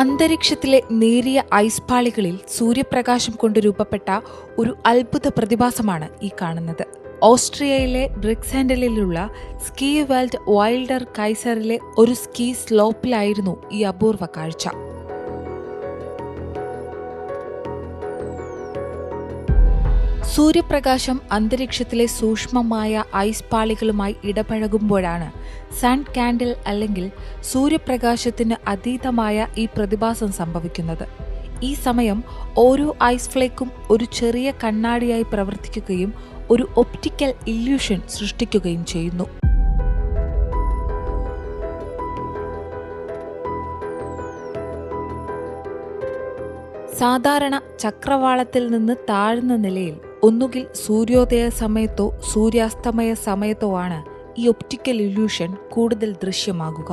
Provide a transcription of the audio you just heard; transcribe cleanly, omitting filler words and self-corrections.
അന്തരീക്ഷത്തിലെ നേരിയ ഐസ് പാളികളിൽ സൂര്യപ്രകാശം കൊണ്ട് രൂപപ്പെട്ട ഒരു അത്ഭുത പ്രതിഭാസമാണ് ഈ കാണുന്നത്. ഓസ്ട്രിയയിലെ ബ്രിക്സാൻഡലിലുള്ള സ്കീ വേൾഡ് വൈൽഡർ കൈസറിലെ ഒരു സ്കീ സ്ലോപ്പിലായിരുന്നു ഈ അപൂർവ കാഴ്ച. സൂര്യപ്രകാശം അന്തരീക്ഷത്തിലെ സൂക്ഷ്മമായ ഐസ് പാളികളുമായി ഇടപഴകുമ്പോഴാണ് സൺ കാൻഡിൽ അല്ലെങ്കിൽ സൂര്യപ്രകാശത്തിന് അതീതമായ ഈ പ്രതിഭാസം സംഭവിക്കുന്നത്. ഈ സമയം ഓരോ ഐസ് ഫ്ലേക്കും ഒരു ചെറിയ കണ്ണാടിയായി പ്രവർത്തിക്കുകയും ഒരു ഒപ്റ്റിക്കൽ ഇല്യൂഷൻ സൃഷ്ടിക്കുകയും ചെയ്യുന്നു. സാധാരണ ചക്രവാളത്തിൽ നിന്ന് താഴ്ന്ന നിലയിൽ ഒന്നുകിൽ സൂര്യോദയ സമയത്തോ സൂര്യാസ്തമയ സമയത്തോ ആണ് ഈ ഒപ്റ്റിക്കൽ ഇല്യൂഷൻ കൂടുതൽ ദൃശ്യമാകുക.